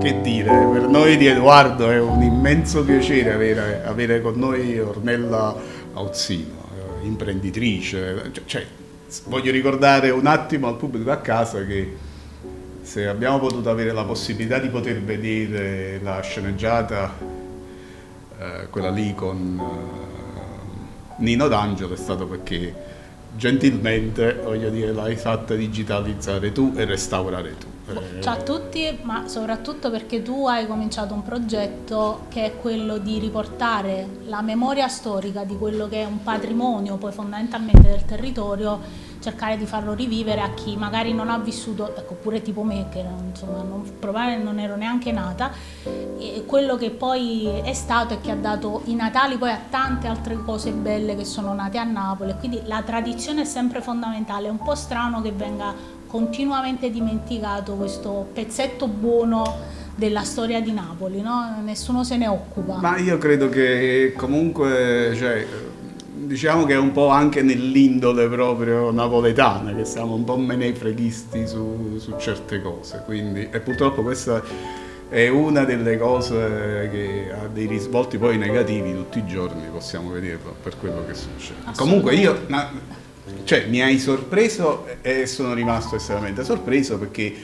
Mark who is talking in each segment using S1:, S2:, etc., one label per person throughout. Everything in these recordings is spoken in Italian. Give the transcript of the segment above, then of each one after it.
S1: che dire, per noi di Edoardo è un immenso piacere avere con noi Ornella Auzzino, imprenditrice. Cioè, voglio ricordare un attimo al pubblico a casa che se abbiamo potuto avere la possibilità di poter vedere la sceneggiata, quella lì con Nino D'Angelo, è stato perché gentilmente, voglio dire, l'hai fatta digitalizzare tu e restaurare tu.
S2: Ciao a tutti, ma soprattutto perché tu hai cominciato un progetto che è quello di riportare la memoria storica di quello che è un patrimonio poi fondamentalmente del territorio, cercare di farlo rivivere a chi magari non ha vissuto, ecco, pure tipo me che insomma probabilmente non ero neanche nata, e quello che poi è stato e che ha dato i Natali poi a tante altre cose belle che sono nate a Napoli, quindi la tradizione è sempre fondamentale. È un po' strano che venga continuamente dimenticato questo pezzetto buono della storia di Napoli, no? Nessuno se ne occupa.
S1: Ma io credo che comunque, cioè, diciamo che è un po' anche nell'indole proprio napoletana, che siamo un po' menefreghisti su certe cose, quindi, e purtroppo questa è una delle cose che ha dei risvolti poi negativi tutti i giorni, possiamo vederlo per quello che succede. Comunque cioè, mi hai sorpreso e sono rimasto estremamente sorpreso perché,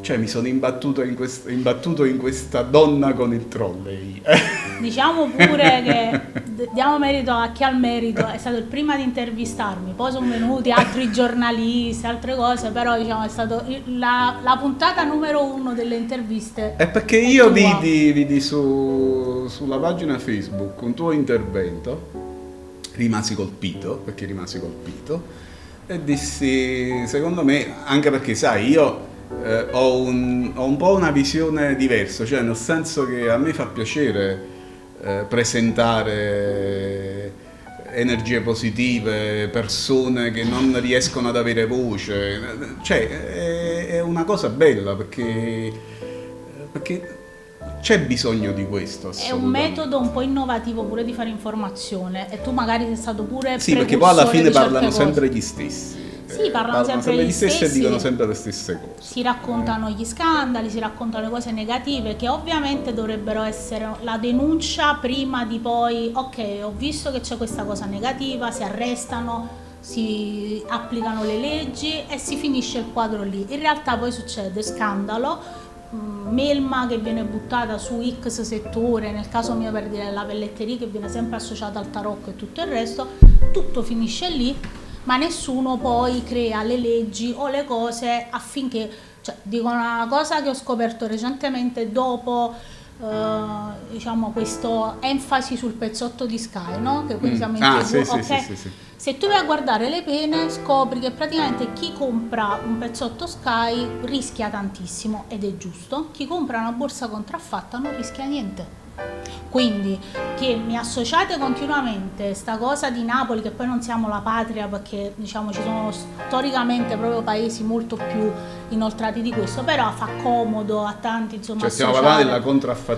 S1: cioè, mi sono imbattuto in questa donna con il trolley.
S2: Diciamo pure che diamo merito a chi ha il merito, è stato il primo ad intervistarmi, poi sono venuti altri giornalisti, altre cose, però diciamo è stato la puntata numero 1 delle interviste.
S1: È perché io vidi sulla pagina Facebook un tuo intervento, rimasi colpito e dissi, secondo me, anche perché sai, io ho un po' una visione diversa, cioè nel senso che a me fa piacere presentare energie positive, persone che non riescono ad avere voce, cioè è una cosa bella perché c'è bisogno di questo.
S2: È un metodo un po' innovativo pure di fare informazione e tu magari sei stato pure
S1: sì, perché poi alla fine parlano sempre gli stessi.
S2: Sì, parlano sempre gli stessi
S1: e dicono sempre le stesse cose.
S2: Si raccontano gli scandali, si raccontano le cose negative che ovviamente dovrebbero essere la denuncia prima di poi, ok, ho visto che c'è questa cosa negativa, si arrestano, si applicano le leggi e si finisce il quadro lì. In realtà poi succede scandalo, melma che viene buttata su X settore, nel caso mio per dire la pelletteria che viene sempre associata al tarocco e tutto il resto, tutto finisce lì, ma nessuno poi crea le leggi o le cose affinché, cioè, dico una cosa che ho scoperto recentemente dopo diciamo questo enfasi sul pezzotto di Sky, no? Che quindi siamo in TV,
S1: sì,
S2: okay?
S1: sì.
S2: Se tu vai a guardare le pene scopri che praticamente chi compra un pezzotto Sky rischia tantissimo ed è giusto, chi compra una borsa contraffatta non rischia niente. Quindi che mi associate continuamente sta cosa di Napoli, che poi non siamo la patria perché diciamo ci sono storicamente proprio paesi molto più inoltrati di questo, però fa comodo a tanti, insomma,
S1: cioè stiamo parlando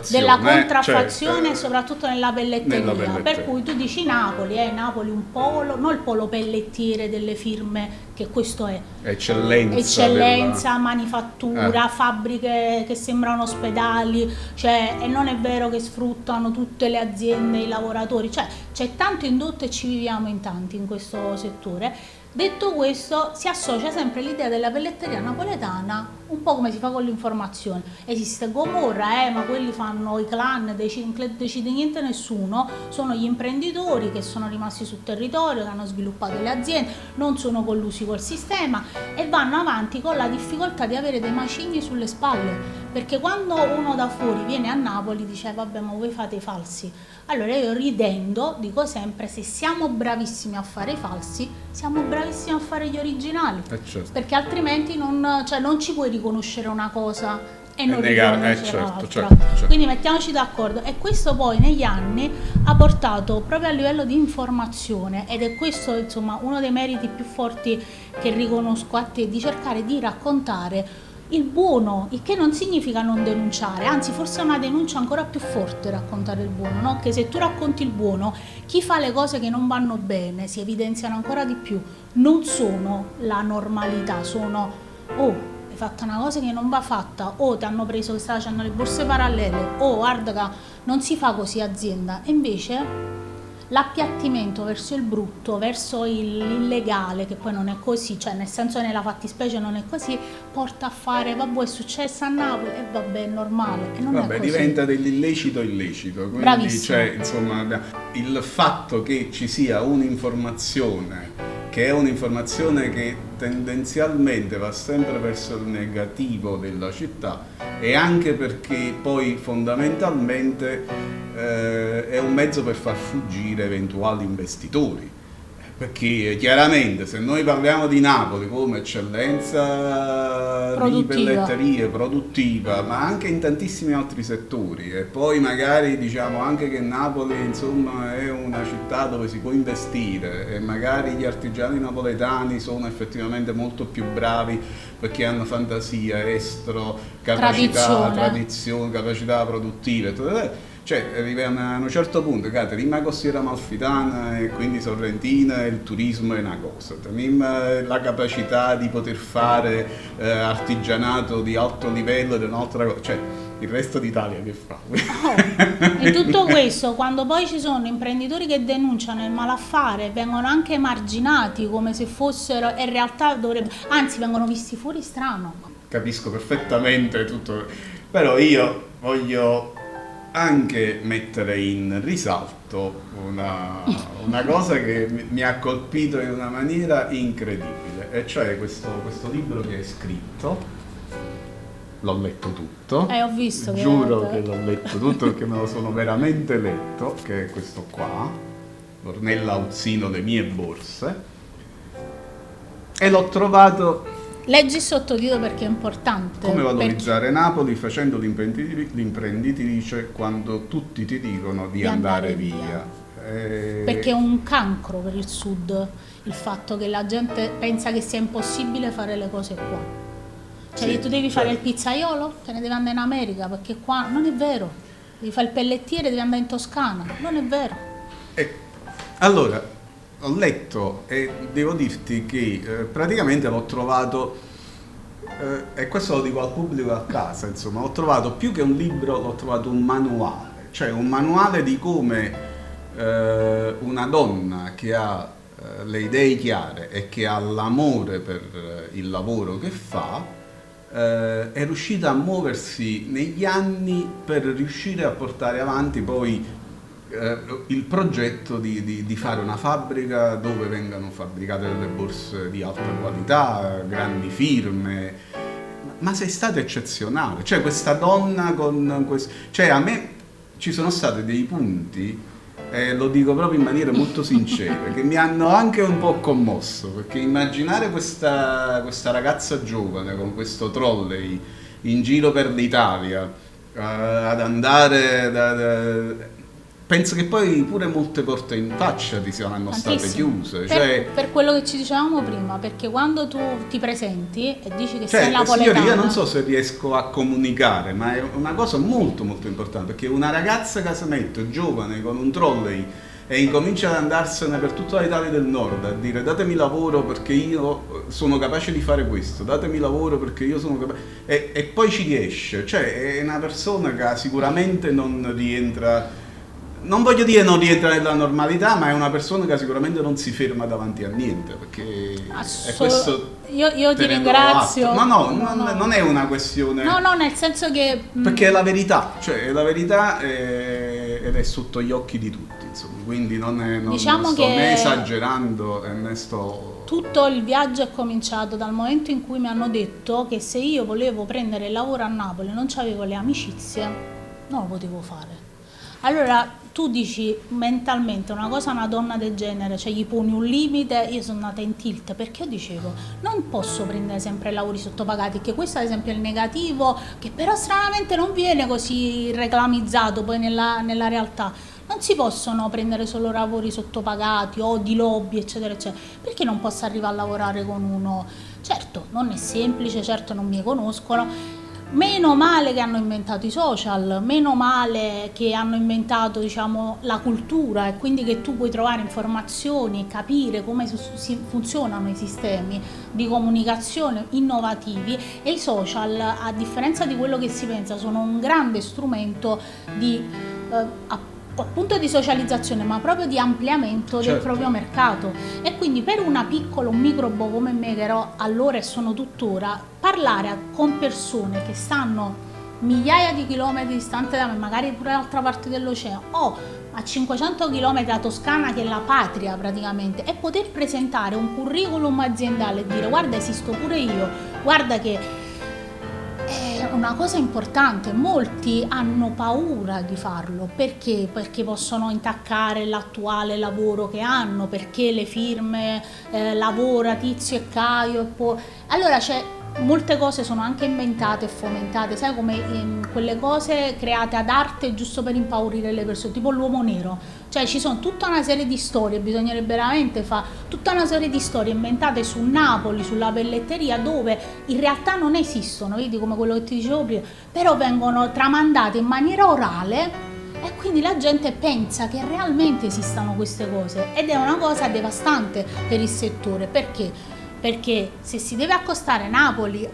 S1: della contraffazione,
S2: soprattutto nella pelletteria, per cui tu dici Napoli è Napoli un polo, non il polo pellettiere delle firme che questo è eccellenza, manifattura, fabbriche che sembrano ospedali, cioè, e non è vero che sfruttano tutte le aziende, i lavoratori, cioè c'è tanto indotto e ci viviamo in tanti in questo settore. Detto questo, si associa sempre l'idea della pelletteria napoletana un po' come si fa con l'informazione. Esiste Gomorra, ma quelli fanno i clan, decide niente nessuno, sono gli imprenditori che sono rimasti sul territorio, che hanno sviluppato le aziende, non sono collusi col sistema e vanno avanti con la difficoltà di avere dei macigni sulle spalle, perché quando uno da fuori viene a Napoli dice vabbè, ma voi fate i falsi. Allora io ridendo dico sempre, se siamo bravissimi a fare i falsi, siamo bravissimi a fare gli originali,
S1: certo.
S2: Perché altrimenti non ci puoi riconoscere una cosa e non
S1: negare,
S2: riconoscere
S1: certo.
S2: Quindi mettiamoci d'accordo, e questo poi negli anni ha portato proprio a livello di informazione, ed è questo insomma uno dei meriti più forti che riconosco a te, di cercare di raccontare il buono, il che non significa non denunciare, anzi forse è una denuncia ancora più forte raccontare il buono, no? Che se tu racconti il buono, chi fa le cose che non vanno bene si evidenziano ancora di più, non sono la normalità, sono hai fatto una cosa che non va fatta, o ti hanno preso che stai facendo le borse parallele, o guarda, non si fa così azienda. E invece l'appiattimento verso il brutto, verso l'illegale, che poi non è così, cioè nel senso nella fattispecie non è così, porta a fare, vabbè, è successo a Napoli e vabbè, è normale. E non
S1: vabbè,
S2: è così.
S1: Diventa dell'illecito illecito. Quindi,
S2: bravissimo.
S1: cioè, insomma, il fatto che ci sia un'informazione che è un'informazione che tendenzialmente va sempre verso il negativo della città, e anche perché poi fondamentalmente è un mezzo per far fuggire eventuali investitori. Perché chiaramente se noi parliamo di Napoli come eccellenza di pelletterie produttiva, ma anche in tantissimi altri settori, e poi magari diciamo anche che Napoli insomma è una città dove si può investire, e magari gli artigiani napoletani sono effettivamente molto più bravi perché hanno fantasia, estro, capacità, tradizione, capacità produttive, cioè arriviamo a un certo punto, Rima Costiera Amalfitana e quindi Sorrentina, il turismo è una cosa, la capacità di poter fare artigianato di alto livello è un'altra cosa, cioè il resto d'Italia che fa?
S2: E tutto questo, quando poi ci sono imprenditori che denunciano il malaffare, vengono anche emarginati come se fossero, in realtà dovrebbero, anzi vengono visti fuori strano.
S1: Capisco perfettamente tutto, però io voglio anche mettere in risalto una cosa che mi ha colpito in una maniera incredibile, e cioè questo libro che hai scritto. L'ho letto tutto,
S2: ho visto,
S1: giuro che l'ho letto tutto perché me lo sono veramente letto, che è questo qua, Ornella Uzzino, Le mie borse, e l'ho trovato.
S2: Leggi il sottotitolo perché è importante.
S1: Come valorizzare Napoli facendo l'imprenditrice quando tutti ti dicono di andare via.
S2: Perché è un cancro per il sud il fatto che la gente pensa che sia impossibile fare le cose qua. Cioè sì, tu devi fare il pizzaiolo, te ne devi andare in America, perché qua non è vero. Devi fare il pellettiere, devi andare in Toscana, non è vero.
S1: Allora, ho letto e devo dirti che praticamente l'ho trovato, e questo lo dico al pubblico a casa, insomma, ho trovato più che un libro, l'ho trovato un manuale, cioè un manuale di come una donna che ha le idee chiare e che ha l'amore per il lavoro che fa, è riuscita a muoversi negli anni per riuscire a portare avanti poi il progetto di fare una fabbrica dove vengano fabbricate delle borse di alta qualità, grandi firme, ma sei stata eccezionale, cioè questa donna con questo, cioè a me ci sono stati dei punti, lo dico proprio in maniera molto sincera, che mi hanno anche un po' commosso, perché immaginare questa ragazza giovane con questo trolley in giro per l'Italia ad andare penso che poi pure molte porte in faccia ti saranno state chiuse.
S2: Per quello che ci dicevamo prima, perché quando tu ti presenti e dici che sei napoletana...
S1: Io non so se riesco a comunicare, ma è una cosa molto molto importante, perché una ragazza casametto, giovane, con un trolley, e incomincia ad andarsene per tutta l'Italia del Nord a dire datemi lavoro perché io sono capace di fare questo, datemi lavoro perché io sono capace... E poi ci riesce, cioè è una persona che sicuramente non rientra... Non voglio dire non rientra nella normalità, ma è una persona che sicuramente non si ferma davanti a niente, perché è questo.
S2: Io ti ringrazio.
S1: No, non è una questione.
S2: No, nel senso che.
S1: Perché è la verità, cioè è la verità ed è sotto gli occhi di tutti, insomma. Quindi non
S2: diciamo
S1: sto né esagerando né sto.
S2: Tutto il viaggio è cominciato dal momento in cui mi hanno detto che se io volevo prendere il lavoro a Napoli e non avevo le amicizie, non lo potevo fare. Allora tu dici mentalmente una cosa a una donna del genere, cioè gli poni un limite, io sono nata in tilt, perché io dicevo non posso prendere sempre lavori sottopagati, che questo ad esempio è il negativo, che però stranamente non viene così reclamizzato poi nella realtà. Non si possono prendere solo lavori sottopagati o di lobby eccetera eccetera, perché non posso arrivare a lavorare con uno, certo non è semplice, certo non mi conoscono, Meno male che hanno inventato i social, meno male che hanno inventato, diciamo, la cultura, e quindi che tu puoi trovare informazioni, capire come funzionano i sistemi di comunicazione innovativi, e i social, a differenza di quello che si pensa, sono un grande strumento di appunto di socializzazione, ma proprio di ampliamento del proprio mercato. E quindi per un microbo come me, che ero allora e sono tuttora, parlare con persone che stanno migliaia di chilometri distante da me, magari pure dall'altra parte dell'oceano, o a 500 km da Toscana, che è la patria praticamente, e poter presentare un curriculum aziendale e dire: guarda, esisto pure io, guarda che è una cosa importante. Molti hanno paura di farlo, perché possono intaccare l'attuale lavoro che hanno, perché le firme lavora Tizio e Caio, allora molte cose sono anche inventate e fomentate, sai, come quelle cose create ad arte giusto per impaurire le persone, tipo l'uomo nero. Cioè ci sono tutta una serie di storie, bisognerebbe veramente fare tutta una serie di storie inventate su Napoli, sulla pelletteria, dove in realtà non esistono, vedi, come quello che ti dicevo prima, però vengono tramandate in maniera orale, e quindi la gente pensa che realmente esistano queste cose, ed è una cosa devastante per il settore. Perché se si deve accostare Napoli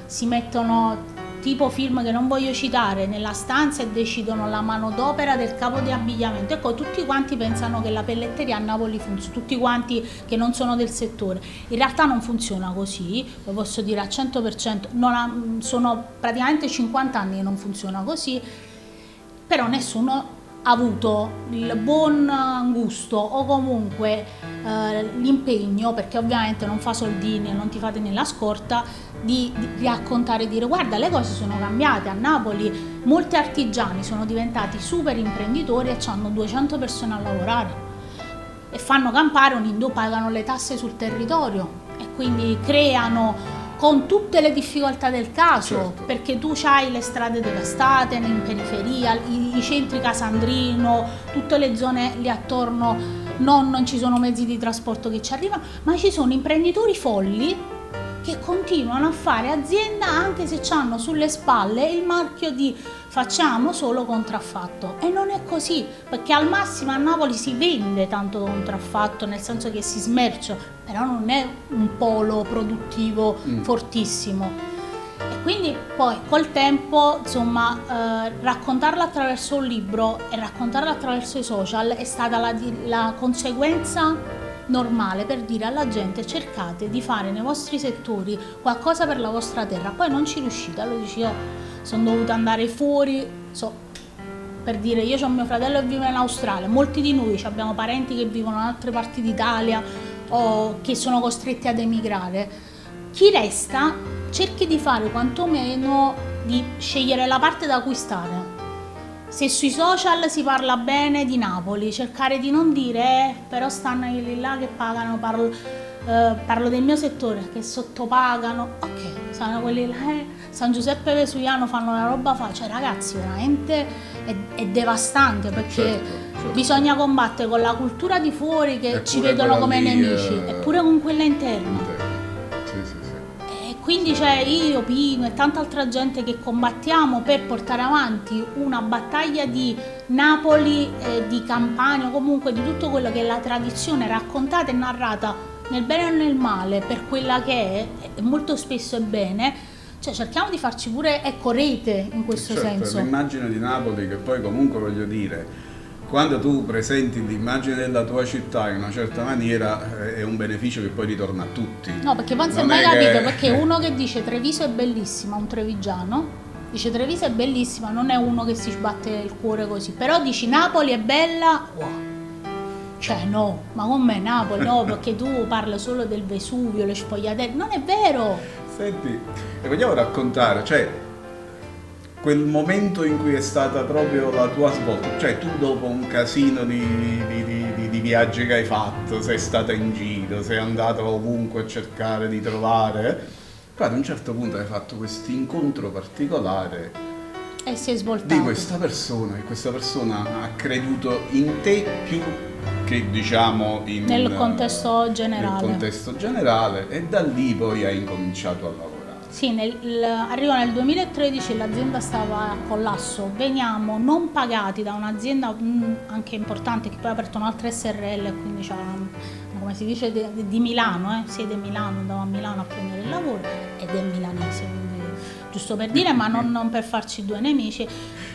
S2: si mettono, tipo film che non voglio citare, nella stanza e decidono la manodopera del capo di abbigliamento, ecco, tutti quanti pensano che la pelletteria a Napoli funziona, tutti quanti che non sono del settore. In realtà non funziona così, lo posso dire al 100%, sono praticamente 50 anni che non funziona così, però nessuno ha avuto il buon gusto o comunque l'impegno, perché ovviamente non fa soldini e non ti fate nella scorta, di raccontare e dire: guarda, le cose sono cambiate a Napoli, molti artigiani sono diventati super imprenditori e hanno 200 persone a lavorare e fanno campare un indotto, pagano le tasse sul territorio e quindi creano, con tutte le difficoltà del caso, perché tu c'hai le strade devastate in periferia, i centri Casandrino, tutte le zone lì attorno, non ci sono mezzi di trasporto che ci arrivano, ma ci sono imprenditori folli che continuano a fare azienda anche se hanno sulle spalle il marchio di facciamo solo contraffatto. E non è così, perché al massimo a Napoli si vende tanto contraffatto, nel senso che si smercia, però non è un polo produttivo fortissimo. E quindi poi col tempo, insomma, raccontarla attraverso un libro e raccontarla attraverso i social è stata la conseguenza normale per dire alla gente: cercate di fare nei vostri settori qualcosa per la vostra terra, poi non ci riuscite. Allora dici: io sono dovuta andare fuori, per dire, io ho mio fratello che vive in Australia, molti di noi abbiamo parenti che vivono in altre parti d'Italia o che sono costretti ad emigrare. Chi resta cerchi di fare quantomeno di scegliere la parte da cui stare. Se sui social si parla bene di Napoli, cercare di non dire però stanno quelli là che pagano, parlo del mio settore, che sottopagano, ok, stanno quelli là, San Giuseppe Vesuviano fanno una roba cioè ragazzi, veramente è devastante, perché bisogna combattere con la cultura di fuori che ci vedono come nemici, eppure con quella interna. Quindi io, Pino e tanta altra gente che combattiamo per portare avanti una battaglia di Napoli, di Campania, o comunque di tutto quello che è la tradizione raccontata e narrata nel bene e nel male per quella che è, e molto spesso è bene, cioè cerchiamo di farci pure rete in questo senso.
S1: L'immagine di Napoli, che poi comunque voglio dire, quando tu presenti l'immagine della tua città in una certa maniera è un beneficio che poi ritorna a tutti.
S2: No, perché poi non si è mai capito, perché uno che dice Treviso è bellissima, un trevigiano, dice Treviso è bellissima, non è uno che si sbatte il cuore così, però dici Napoli è bella, wow. Cioè no, ma con me Napoli no, perché tu parli solo del Vesuvio, le spogliatelle, non è vero.
S1: Senti, e vogliamo raccontare, cioè quel momento in cui è stata proprio la tua svolta, cioè tu dopo un casino di viaggi che hai fatto, sei stata in giro, sei andato ovunque a cercare di trovare, poi ad un certo punto hai fatto questo incontro particolare
S2: e si è svoltato
S1: di questa persona, e questa persona ha creduto in te più che diciamo
S2: nel contesto generale.
S1: E da lì poi hai incominciato a lavorare.
S2: Sì, arrivo nel 2013, l'azienda stava a collasso, veniamo non pagati da un'azienda anche importante che poi ha aperto un'altra SRL, quindi come si dice di Milano, sede Milano, andavo a Milano a prendere il lavoro ed è milanese, quindi giusto per dire, ma non per farci due nemici.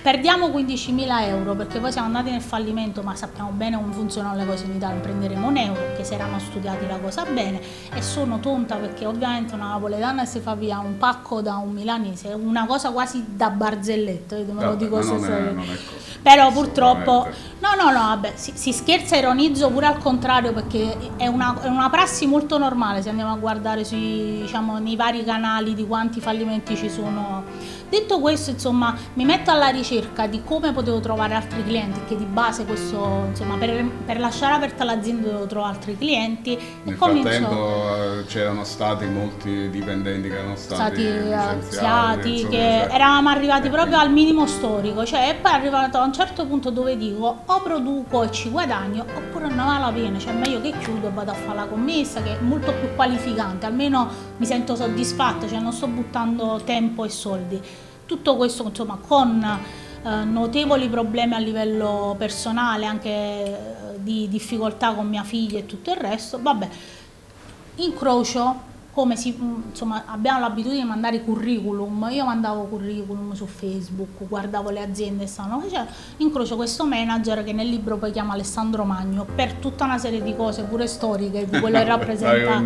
S2: Perdiamo 15.000 euro perché poi siamo andati nel fallimento, ma sappiamo bene come funzionano le cose in Italia, prenderemo un euro, che si erano studiati la cosa bene, e sono tonta perché ovviamente una napoletana si fa via un pacco da un milanese, una cosa quasi da barzelletta, me lo dico però purtroppo vabbè, si scherza, ironizzo pure al contrario, perché è una prassi molto normale se andiamo a guardare nei vari canali di quanti fallimenti ci sono. Detto questo, insomma, mi metto alla ricerca di come potevo trovare altri clienti, che di base questo, insomma, per lasciare aperta l'azienda dovevo trovare altri clienti.
S1: Nel frattempo c'erano stati molti dipendenti che erano stati licenziati,
S2: che eravamo arrivati proprio al minimo storico, cioè, e poi è arrivato a un certo punto dove dico o produco e ci guadagno, oppure non vale la pena, cioè meglio che chiudo e vado a fare la commessa, che è molto più qualificante, almeno mi sento soddisfatta, cioè non sto buttando tempo e soldi. Tutto questo, insomma, con notevoli problemi a livello personale, anche di difficoltà con mia figlia e tutto il resto, vabbè, incrocio, insomma, abbiamo l'abitudine di mandare curriculum, io mandavo curriculum su Facebook, guardavo le aziende che stanno facendo, incrocio questo manager che nel libro poi chiama Alessandro Magno, per tutta una serie di cose pure storiche di quello che rappresenta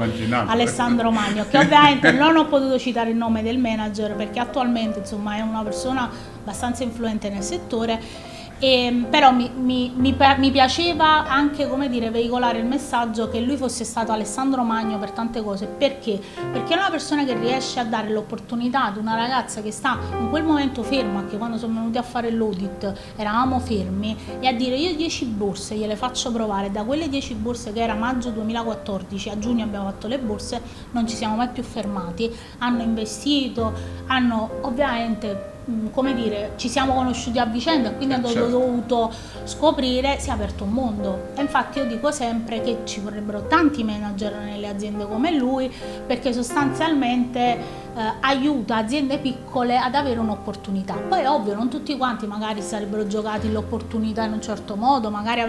S2: Alessandro Magno, che ovviamente non ho potuto citare il nome del manager perché attualmente, insomma, è una persona abbastanza influente nel settore. Però mi piaceva anche, come dire, veicolare il messaggio che lui fosse stato Alessandro Magno per tante cose. Perché? Perché è una persona che riesce a dare l'opportunità ad una ragazza che sta in quel momento ferma, che quando sono venuti a fare l'audit eravamo fermi, e a dire: io 10 borse gliele faccio provare. Da quelle 10 borse, che era maggio 2014, a giugno abbiamo fatto le borse, non ci siamo mai più fermati, hanno investito, hanno ovviamente, come dire, ci siamo conosciuti a vicenda, quindi hanno dovuto scoprire, si è aperto un mondo. E infatti io dico sempre che ci vorrebbero tanti manager nelle aziende come lui, perché sostanzialmente aiuta aziende piccole ad avere un'opportunità. Poi è ovvio, non tutti quanti magari sarebbero giocati l'opportunità in un certo modo, magari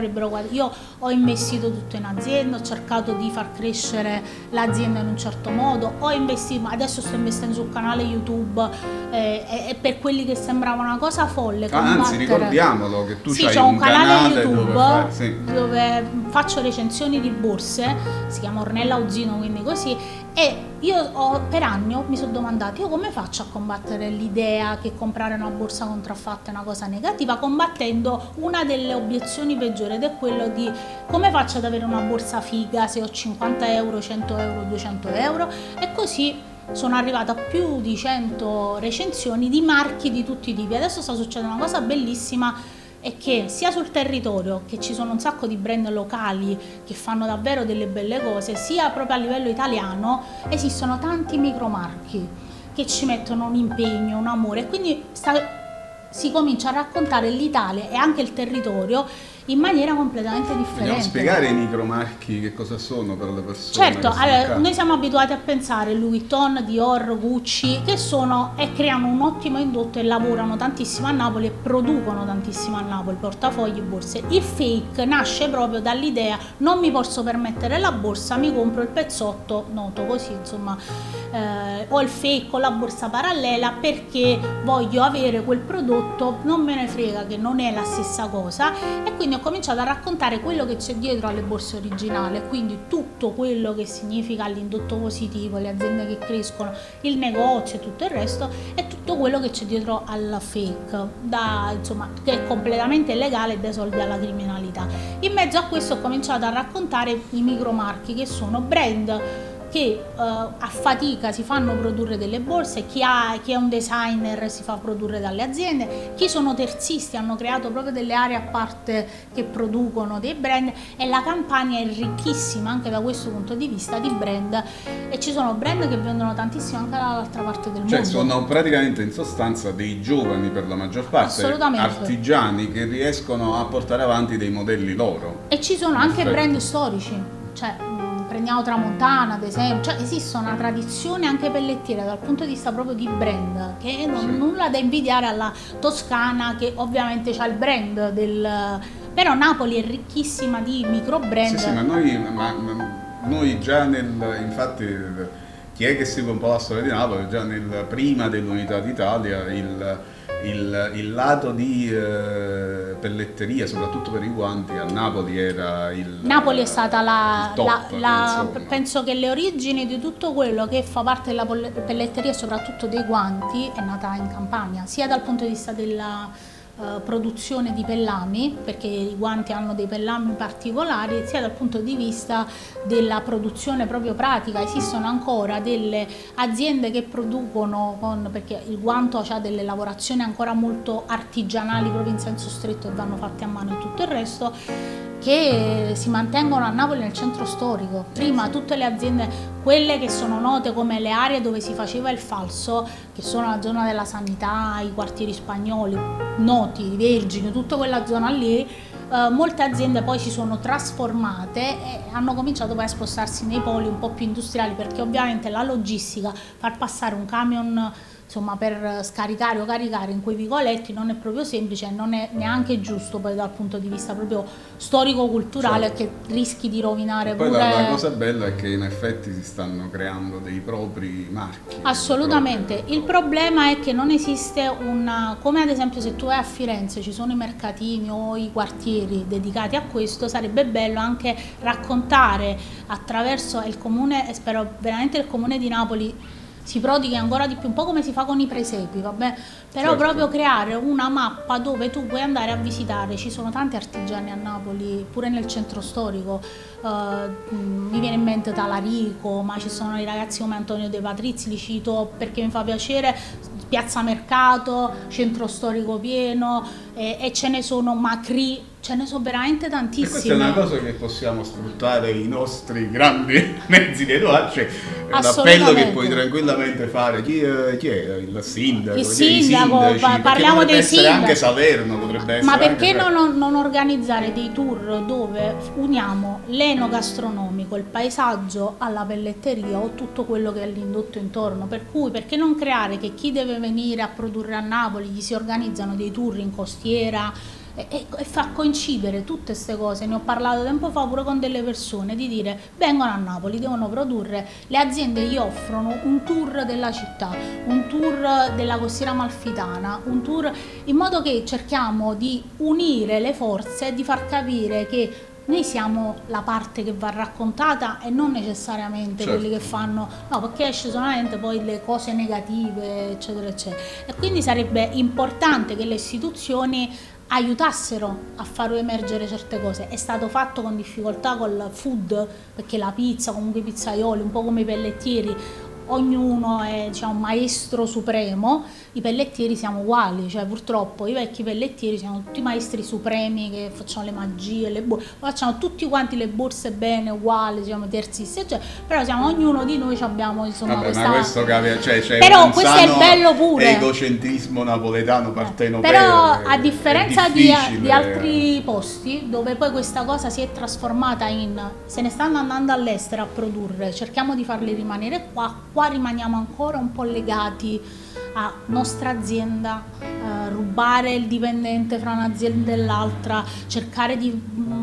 S2: io ho investito tutto in azienda, ho cercato di far crescere l'azienda in un certo modo, ho investito, adesso sto investendo sul canale YouTube, e per quelli che sembrava una cosa folle,
S1: anzi, ricordiamolo che tu
S2: c'hai un canale YouTube dove faccio recensioni di borse, si chiama Ornella Uzzino, quindi così, e io per anni mi sono domandato: io come faccio a combattere l'idea che comprare una borsa contraffatta è una cosa negativa, combattendo una delle obiezioni peggiori, ed è quello di come faccio ad avere una borsa figa se ho 50 euro, 100 euro, 200 euro, e così sono arrivata a più di 100 recensioni di marchi di tutti i tipi. Adesso sta succedendo una cosa bellissima, è che sia sul territorio, che ci sono un sacco di brand locali che fanno davvero delle belle cose, sia proprio a livello italiano esistono tanti micromarchi che ci mettono un impegno, un amore, e quindi si comincia a raccontare l'Italia e anche il territorio in maniera completamente differente.
S1: Vogliamo spiegare i micromarchi che cosa sono per le persone?
S2: Certo, allora, noi siamo abituati a pensare Louis Vuitton, Dior, Gucci, che sono e creano un ottimo indotto e lavorano tantissimo a Napoli e producono tantissimo a Napoli, portafogli, borse. Il fake nasce proprio dall'idea: non mi posso permettere la borsa, mi compro il pezzotto, noto così, insomma, o il fake o la borsa parallela perché voglio avere quel prodotto, non me ne frega che non è la stessa cosa, e quindi ho cominciato a raccontare quello che c'è dietro alle borse originali, quindi tutto quello che significa l'indotto positivo, le aziende che crescono, il negozio e tutto il resto, e tutto quello che c'è dietro al fake, insomma, che è completamente illegale e dà soldi alla criminalità. In mezzo a questo ho cominciato a raccontare i micromarchi, che sono brand che a fatica si fanno produrre delle borse, chi è un designer si fa produrre dalle aziende, chi sono terzisti hanno creato proprio delle aree a parte che producono dei brand, e la Campania è ricchissima anche da questo punto di vista di brand, e ci sono brand che vendono tantissimo anche dall'altra parte del mondo.
S1: Cioè sono praticamente, in sostanza, dei giovani per la maggior parte, artigiani che riescono a portare avanti dei modelli loro.
S2: E ci sono anche brand storici, cioè per prendiamo Tramontana ad esempio, cioè esiste una tradizione anche pellettiera dal punto di vista proprio di brand che non nulla da invidiare alla Toscana, che ovviamente ha il brand però Napoli è ricchissima di micro brand.
S1: Sì, ma noi già infatti chi è che segue un po' la storia di Napoli, già prima dell'unità d'Italia il lato di pelletteria, soprattutto per i guanti, a Napoli era
S2: Napoli è stata
S1: top,
S2: penso che le origini di tutto quello che fa parte della pelletteria e soprattutto dei guanti è nata in Campania, sia dal punto di vista della produzione di pellami, perché i guanti hanno dei pellami particolari, sia dal punto di vista della produzione proprio pratica. Esistono ancora delle aziende che producono perché il guanto ha delle lavorazioni ancora molto artigianali proprio in senso stretto e vanno fatte a mano e tutto il resto, che si mantengono a Napoli nel centro storico. Prima tutte le aziende, quelle che sono note come le aree dove si faceva il falso, che sono la zona della sanità, i quartieri spagnoli, noti, Vergine, tutta quella zona lì, molte aziende poi si sono trasformate e hanno cominciato poi a spostarsi nei poli un po' più industriali, perché ovviamente la logistica, far passare un camion insomma per scaricare o caricare in quei vicoletti non è proprio semplice e non è neanche giusto poi dal punto di vista proprio storico-culturale, che rischi di rovinare
S1: poi
S2: pure.
S1: La cosa bella è che in effetti si stanno creando dei propri marchi.
S2: Assolutamente, il problema è che non esiste come ad esempio se tu vai a Firenze ci sono i mercatini o i quartieri dedicati a questo, sarebbe bello anche raccontare attraverso il comune, e spero veramente il comune di Napoli si prodighi ancora di più, un po' come si fa con i presepi, vabbè? Però proprio creare una mappa dove tu puoi andare a visitare. Ci sono tanti artigiani a Napoli, pure nel centro storico, mi viene in mente Talarico, ma ci sono i ragazzi come Antonio De Patrizi, li cito perché mi fa piacere, Piazza Mercato, centro storico pieno, e ce ne sono Macri, ce ne sono veramente tantissime. E
S1: questa è una cosa che possiamo sfruttare i nostri grandi mezzi di educazione, l'appello che puoi tranquillamente fare. Chi è il sindaco?
S2: Il sindaco, parliamo dei sindaci.
S1: Anche Salerno potrebbe essere.
S2: Ma perché non organizzare dei tour dove uniamo l'enogastronomico, il paesaggio alla pelletteria o tutto quello che è l'indotto intorno? Per cui perché non creare che chi deve venire a produrre a Napoli gli si organizzano dei tour in costiera e far coincidere tutte queste cose. Ne ho parlato tempo fa pure con delle persone, di dire vengono a Napoli, devono produrre, le aziende gli offrono un tour della città, un tour della costiera amalfitana, un tour, in modo che cerchiamo di unire le forze e di far capire che noi siamo la parte che va raccontata e non necessariamente quelli che fanno, no, perché esce solamente poi le cose negative, eccetera eccetera. E quindi sarebbe importante che le istituzioni aiutassero a far emergere certe cose. È stato fatto con difficoltà col food, perché la pizza, comunque i pizzaioli, un po' come i pellettieri, ognuno è, diciamo, maestro supremo. I pellettieri siamo uguali, cioè purtroppo i vecchi pellettieri siamo tutti maestri supremi che facciamo le magie, le borse, facciamo tutti quanti le borse bene, uguali, diciamo terziste, cioè, però siamo, ognuno di noi abbiamo insomma questa.
S1: Ma questo c'è
S2: però questo è il bello pure.
S1: Egocentrismo napoletano partenopeo.
S2: Però a differenza di altri posti dove poi questa cosa si è trasformata se ne stanno andando all'estero a produrre, cerchiamo di farli rimanere qua rimaniamo ancora un po' legati a nostra azienda, rubare il dipendente fra un'azienda e l'altra, cercare di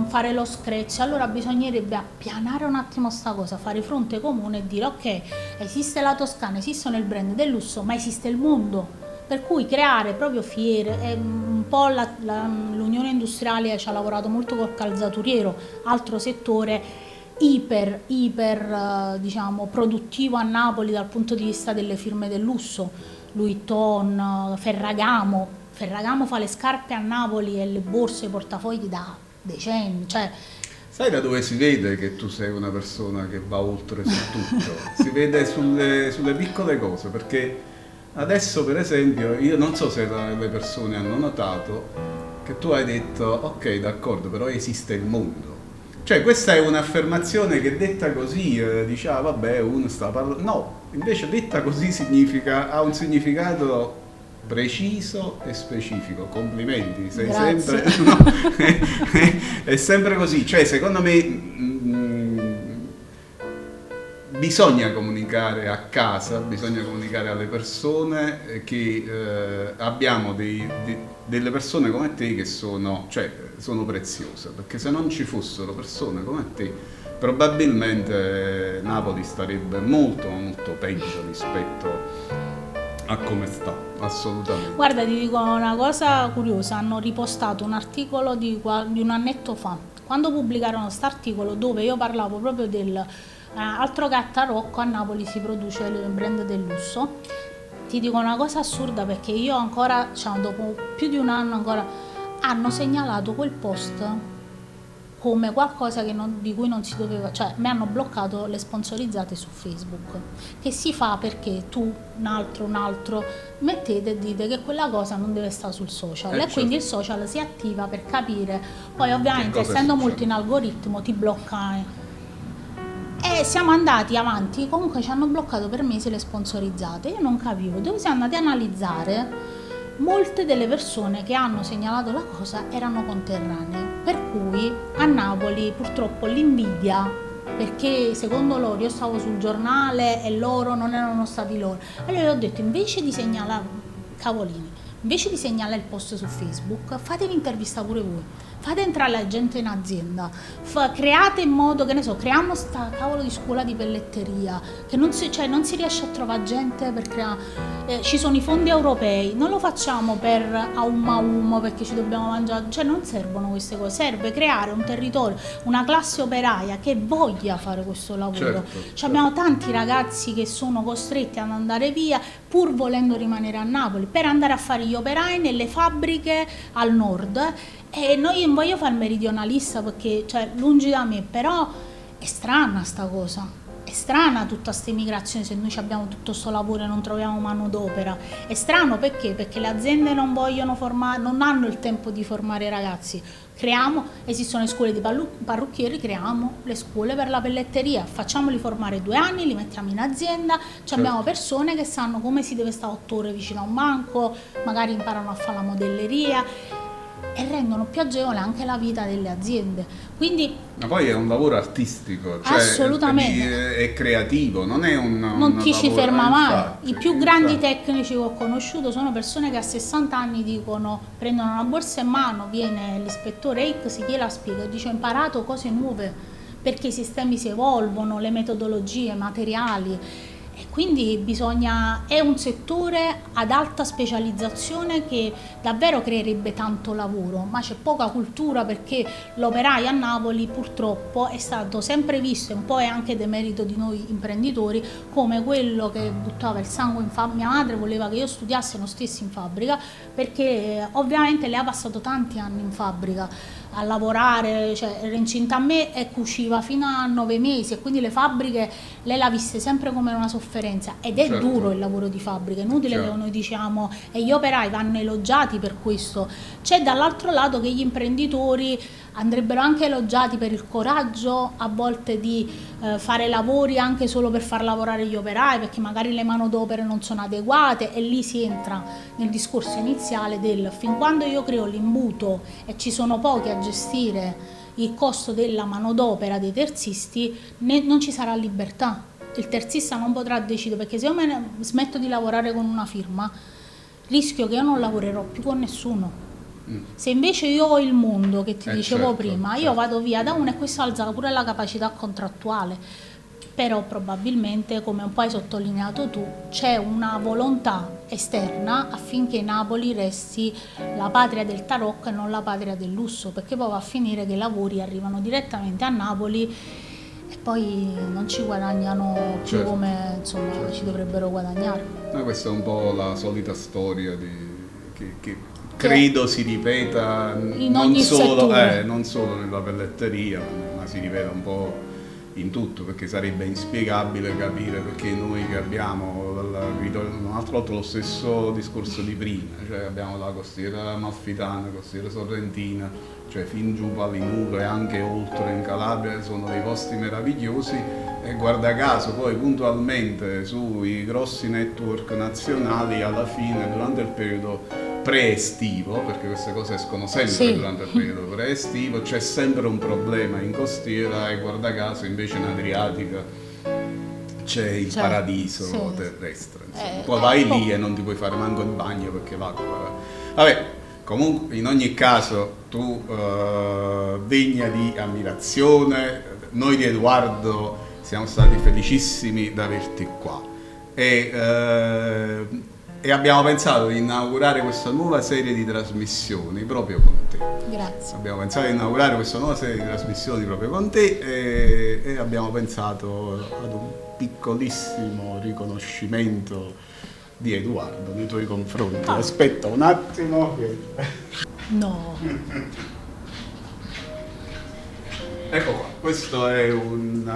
S2: fare lo screccio. Allora bisognerebbe appianare un attimo sta cosa, fare fronte comune e dire ok, esiste la Toscana, esistono il brand del lusso, ma esiste il mondo, per cui creare proprio fiere. Un po' l'Unione Industriale ci ha lavorato molto col calzaturiero, altro settore iper diciamo produttivo a Napoli dal punto di vista delle firme del lusso. Louis Vuitton, Ferragamo fa le scarpe a Napoli e le borse e i portafogli da decenni, cioè.
S1: Sai da dove si vede che tu sei una persona che va oltre su tutto? Si vede sulle piccole cose, perché adesso per esempio io non so se le persone hanno notato che tu hai detto ok, d'accordo, però esiste il mondo. Cioè questa è un'affermazione che detta così dice vabbè, uno sta parlando, no, invece detta così ha un significato preciso e specifico. Complimenti, sei sempre è sempre così. Cioè secondo me bisogna comunicare a casa, bisogna comunicare alle persone che abbiamo delle persone come te che sono preziose, perché se non ci fossero persone come te probabilmente Napoli starebbe molto molto peggio rispetto a come sta, assolutamente.
S2: Guarda, ti dico una cosa curiosa, hanno ripostato un articolo di un annetto fa, quando pubblicarono questo articolo dove io parlavo proprio del altro che a Tarocco a Napoli si produce il brand del lusso. Ti dico una cosa assurda, perché io ancora, dopo più di un anno ancora, hanno segnalato quel post come qualcosa di cui non si doveva, mi hanno bloccato le sponsorizzate su Facebook, che si fa perché tu, un altro mettete e dite che quella cosa non deve stare sul social, e quindi il social si attiva per capire, poi ovviamente essendo molto in algoritmo ti blocca. E siamo andati avanti, comunque ci hanno bloccato per mesi le sponsorizzate, io non capivo, dove siamo andati a analizzare, molte delle persone che hanno segnalato la cosa erano conterranee, per cui a Napoli purtroppo l'invidia, perché secondo loro io stavo sul giornale e loro non erano stati loro, allora io ho detto invece di segnalare il post su Facebook, fatevi intervista pure voi, fate entrare la gente in azienda, create in modo, che ne so, creiamo sta cavolo di scuola di pelletteria, che non si riesce a trovare gente per creare, ci sono i fondi europei, non lo facciamo per aumo perché ci dobbiamo mangiare, non servono queste cose, serve creare un territorio, una classe operaia che voglia fare questo lavoro. Certo. Abbiamo tanti ragazzi che sono costretti ad andare via pur volendo rimanere a Napoli per andare a fare gli operai nelle fabbriche al nord. E noi non voglio fare il meridionalista perché lungi da me, però è strana sta cosa, è strana tutta questa immigrazione, se noi abbiamo tutto questo lavoro e non troviamo manodopera, è strano perché le aziende non vogliono formare, non hanno il tempo di formare i ragazzi, esistono le scuole di parrucchieri, creiamo le scuole per la pelletteria, facciamoli formare 2 anni, li mettiamo in azienda, abbiamo persone che sanno come si deve stare 8 ore vicino a un banco, magari imparano a fare la modelleria e rendono più agevole anche la vita delle aziende. Quindi,
S1: ma poi è un lavoro artistico,
S2: assolutamente,
S1: è creativo, non è
S2: non ti ci ferma mai.
S1: Infatti,
S2: I più grandi tecnici che ho conosciuto sono persone che a 60 anni prendono una borsa in mano, viene l'ispettore X, gliela spiega e dice: ho imparato cose nuove, perché i sistemi si evolvono, le metodologie, i materiali. E quindi è un settore ad alta specializzazione che davvero creerebbe tanto lavoro, ma c'è poca cultura, perché l'operaio a Napoli purtroppo è stato sempre visto, e un po' è anche demerito di noi imprenditori, come quello che buttava il sangue in fabbrica. Mia madre voleva che io studiassi e non stessi in fabbrica, perché ovviamente lei ha passato tanti anni in fabbrica a lavorare, era incinta a me e cuciva fino a 9 mesi, e quindi le fabbriche lei l'ha viste sempre come una sofferenza, ed è duro il lavoro di fabbrica, è inutile che noi diciamo, e gli operai vanno elogiati per questo. C'è dall'altro lato che gli imprenditori andrebbero anche elogiati per il coraggio a volte di fare lavori anche solo per far lavorare gli operai, perché magari le manodopere non sono adeguate, e lì si entra nel discorso iniziale del fin quando io creo l'imbuto e ci sono pochi a gestire il costo della manodopera dei terzisti, non ci sarà libertà. Il terzista non potrà decidere, perché se io smetto di lavorare con una firma rischio che io non lavorerò più con nessuno. Se invece io ho il mondo che ti dicevo prima, io vado via da uno, e questo alza pure la capacità contrattuale. Però probabilmente, come un po' hai sottolineato tu, c'è una volontà esterna affinché Napoli resti la patria del tarocco e non la patria del lusso, perché poi va a finire che i lavori arrivano direttamente a Napoli e poi non ci guadagnano più come ci dovrebbero guadagnare.
S1: Questa è un po' la solita storia che credo si ripeta non solo nella pelletteria, ma si ripeta un po' in tutto, perché sarebbe inspiegabile capire perché noi che abbiamo un'altra volta lo stesso discorso di prima, abbiamo la costiera amalfitana, la costiera sorrentina, fin giù Palinuro e anche oltre in Calabria sono dei posti meravigliosi, e guarda caso poi puntualmente sui grossi network nazionali alla fine, durante il periodo pre-estivo, perché queste cose escono sempre durante il periodo pre-estivo, c'è sempre un problema in costiera, e guarda caso invece in Adriatica c'è il paradiso terrestre. Poi vai lì e non ti puoi fare manco il bagno perché l'acqua. Vabbè, comunque in ogni caso tu degna di ammirazione, noi di Edoardo siamo stati felicissimi di averti qua e abbiamo pensato di inaugurare questa nuova serie di trasmissioni proprio con te.
S2: Grazie.
S1: Abbiamo pensato di inaugurare questa nuova serie di trasmissioni proprio con te e abbiamo pensato ad un piccolissimo riconoscimento di Edoardo nei tuoi confronti. Aspetta un attimo.
S2: No.
S1: Ecco qua, questo è un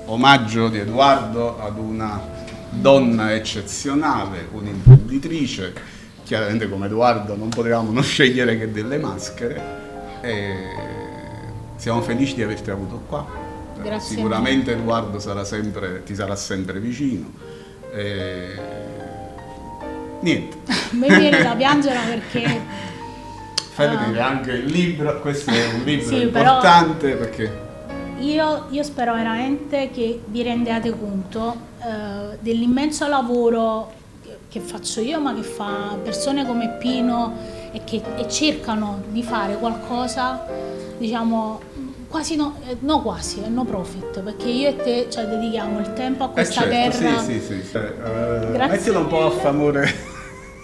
S1: omaggio di Edoardo ad una donna eccezionale, un'imprenditrice. Chiaramente come Edoardo non potevamo non scegliere che delle maschere e siamo felici di averti avuto qua.
S2: Grazie.
S1: Sicuramente Edoardo ti sarà sempre vicino. Niente.
S2: Mi viene da piangere perché
S1: fai vedere anche il libro, questo è un libro importante perché
S2: io spero veramente che vi rendiate conto dell'immenso lavoro che faccio io, ma che fa persone come Pino e che cercano di fare qualcosa, diciamo, quasi no profit, perché io e te dedichiamo il tempo a questa terra.
S1: Sì. Mettilo un po' a favore.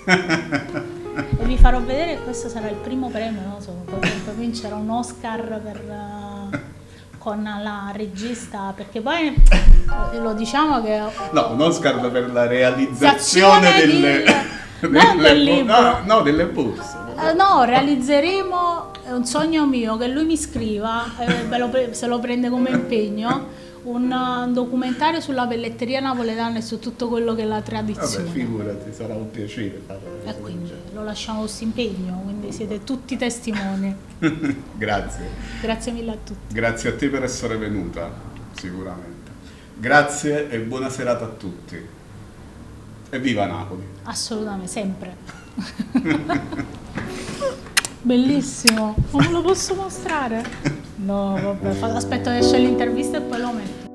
S2: E vi farò vedere che questo sarà il primo premio, non so, per vincere un Oscar con la regista, perché poi lo diciamo che
S1: un Oscar per la realizzazione delle borse.
S2: No, realizzeremo, è un sogno mio che lui mi scriva, se lo prende come impegno, un documentario sulla pelletteria napoletana e su tutto quello che è la tradizione.
S1: Vabbè, figurati, sarà un piacere farlo.
S2: E quindi lo lasciamo questo impegno, quindi siete tutti testimoni.
S1: Grazie.
S2: Grazie mille a tutti.
S1: Grazie a te per essere venuta, sicuramente. Grazie e buona serata a tutti. E viva Napoli!
S2: Assolutamente, sempre. Bellissimo, non lo posso mostrare? No, vabbè, aspetto che esce l'intervista e poi lo metto.